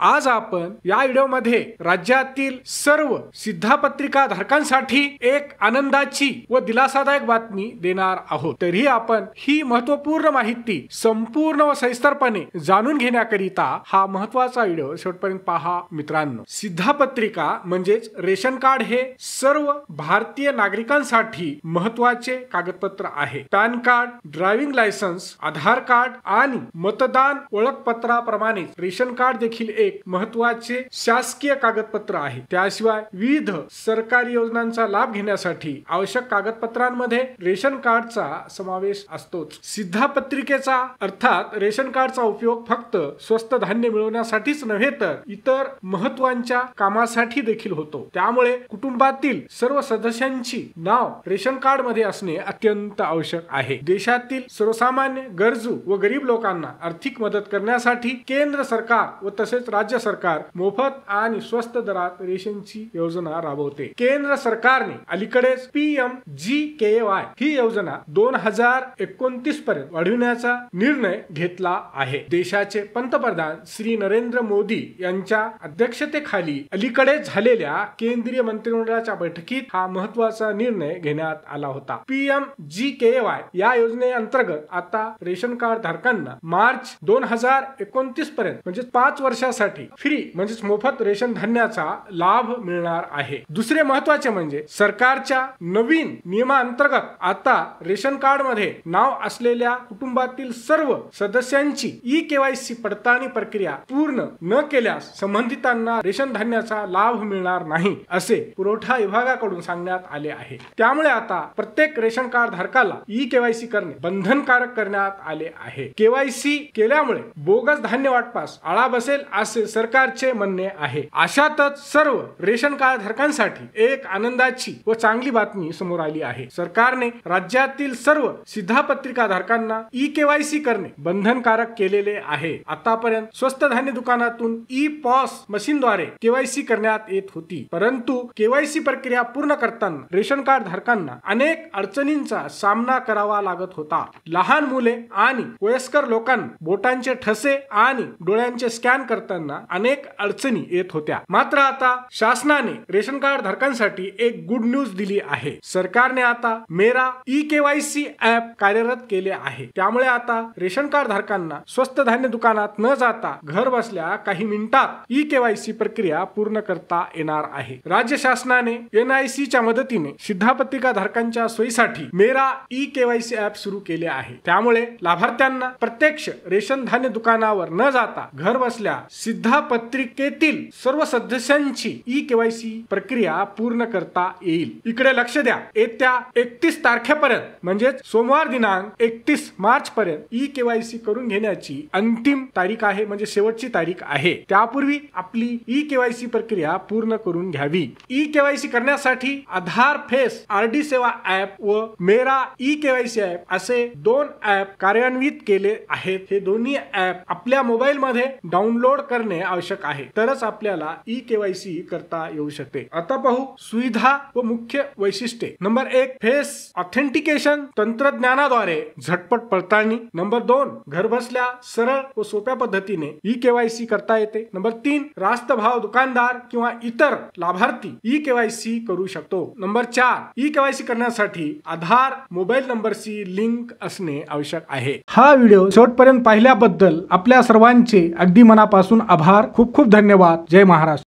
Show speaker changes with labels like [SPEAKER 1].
[SPEAKER 1] आज आपण या व्हिडिओमध्ये राज्यातील सर्व सिद्धापत्रिका धारकांसाठी एक आनंदाची व दिलासादायक बातमी देणार आहोत। तरीही आपण ही महत्त्वपूर्ण माहिती संपूर्ण व सविस्तरपणे जाणून घेण्याकरिता हा महत्त्वाचा व्हिडिओ शेवटपर्यंत पहा मित्रांनो। सिद्धापत्रिका म्हणजेच रेशन कार्ड हे सर्व भारतीय नागरिकांसाठी महत्त्वाचे कागदपत्र आहे। पॅन कार्ड, ड्रायव्हिंग लायसन्स, आधार कार्ड आणि मतदान ओळखपत्राप्रमाणे रेशन कार्ड देखील एक महत्त्वाचे शासकीय कागदपत्र आहे। त्याशिवाय विविध सरकारी योजनांचा लाभ घेण्यासाठी आवश्यक कागदपत्रांमध्ये रेशन कार्डचा समावेश असतोच। सिद्धापत्रिकेचा अर्थात रेशन कार्डचा उपयोग फक्त स्वस्त धान्य मिळवण्यासाठीच नव्हे तर इतर महत्त्वाच्या कामासाठी देखील होतो। त्यामुळे कुटुंबातील सर्व सदस्यांची नाव रेशन कार्ड मध्ये असणे अत्यंत आवश्यक आहे। देशातील सर्वसामान्य गरजू व गरीब लोकांना आर्थिक मदत करण्यासाठी केंद्र सरकार व तसेच राज्य सरकार मोफत आणि स्वस्त दरात रेशनची योजना राबवते। केंद्र सरकारने अलीकडेच PMGKY ही योजना 2029 पर्यंत वाढविण्याचा निर्णय घेतला आहे। देशाचे पंतप्रधान श्री नरेंद्र मोदी यांच्या अध्यक्षतेखाली अलीकडेच झालेल्या केंद्रीय मंत्रिमंडळाच्या बैठकीत हा महत्त्वाचा निर्णय घेण्यात आला होता। PMGKY या योजनेअंतर्गत आता रेशन कार्ड धारकांना मार्च 2029 पर्यंत म्हणजे 5 वर्षासाठी फ्री म्हणजे मोफत रेशन धान्याचा लाभ मिळणार आहे। दुसरे महत्त्वाचे म्हणजे सरकारच्या नवीन नियमांतर्गत आता रेशन कार्ड मध्ये नाव असलेल्या कुटुंबातील सर्व सदस्यांची eKYC पडताळणी प्रक्रिया पूर्ण न केल्यास संबंधितांना रेशन धान्याचा लाभ मिळणार नाही असे पुरवठा विभागाकडून सांगण्यात आले आहे। त्यामुळे आता प्रत्येक रेशन कार्ड धारकाला eKYC करणे बंधनकारक करण्यात आले आहे। KYC केल्यामुळे बोगस धान्य वाटपास आळा बसेल असे सरकारचे म्हणणे आहे। अशातच सर्व रेशन कार्ड धारकांसाठी एक आनंदाची व चांगली बातमी समोर आली आहे। सरकारने राज्यातील सर्व सिद्धापत्रिका धारकांना eKYC करणे बंधनकारक केलेले आहे। आतापर्यंत स्वस्त धान्य दुकानातून ePOS मशीनद्वारे KYC करण्यात येत होती, परंतु KYC प्रक्रिया पूर्ण करताना रेशन कार्ड धारकांना अनेक अडचणींचा सामना करावा लागत होता। लहान मुले आणि वयस्कर लोकांना बोटांचे ठसे आणि डोळ्यांचे स्कॅन करताना अनेक अडचणी येत होत्या। मात्र आता शासनाने रेशन कार्ड धारकांसाठी एक गुड न्यूज दिली आहे। सरकारने आता मेरा eKYC ऍप कार्यरत केले आहे। त्यामुळे आता रेशन कार्ड धारकांना स्वस्त धान्य दुकानात न जाता घर बसल्या काही मिनिटात eKYC प्रक्रिया पूर्ण करता येणार आहे। राज्य शासनाने NIC च्या मदतीने सिद्धापत्रिका धारकांच्या सोयीसाठी मेरा eKYC ऍप सुरू केले आहे। त्यामुळे लाभार्थ्यांना प्रत्यक्ष रेशन धान्य दुकानावर न जाता घर बसल्या सिद्धापत्रिकेतील सर्व सदस्यांची eKYC प्रक्रिया पूर्ण करता येईल। इकडे लक्ष द्या, येत्या 31 तारखेपर्यंत म्हणजेच सोमवार दिनांक 31 मार्च पर्यंत eKYC करून घेण्याची अंतिम तारीख आहे, म्हणजे शेवटची तारीख आहे। त्यापूर्वी आपली eKYC प्रक्रिया पूर्ण करून घ्यावी। eKYC करण्यासाठी आधार फेस RD सेवा ऍप व मेरा eKYC ऍप असे 2 ऍप कार्यान्वित केले आहेत। हे दोन्ही ऍप आपल्या मोबाईल मध्ये डाउनलोड करणे आवश्यक आहे, तरच आपल्याला eKYC करता येऊ शकते। आता पाहू सुविधा व मुख्य वैशिष्ट्ये। नंबर 1 फेस ऑथेंटिकेशन तंत्रज्ञानाद्वारे झटपट पडताळणी। नंबर 2 घर बसल्या सरळ व सोप्या पद्धतीने eKYC करता येते। नंबर 3 रास्त भाव दुकानदार किंवा इतर लाभार्थी eKYC करू शकतो। नंबर 4 eKYC करण्यासाठी आधार मोबाईल नंबरची लिंक असणे आवश्यक आहे। हा व्हिडिओ शेवटपर्यंत पाहिल्याबद्दल आपल्या सर्वांचे अगदी मनापासून आभार। खूप खूप धन्यवाद। जय महाराष्ट्र।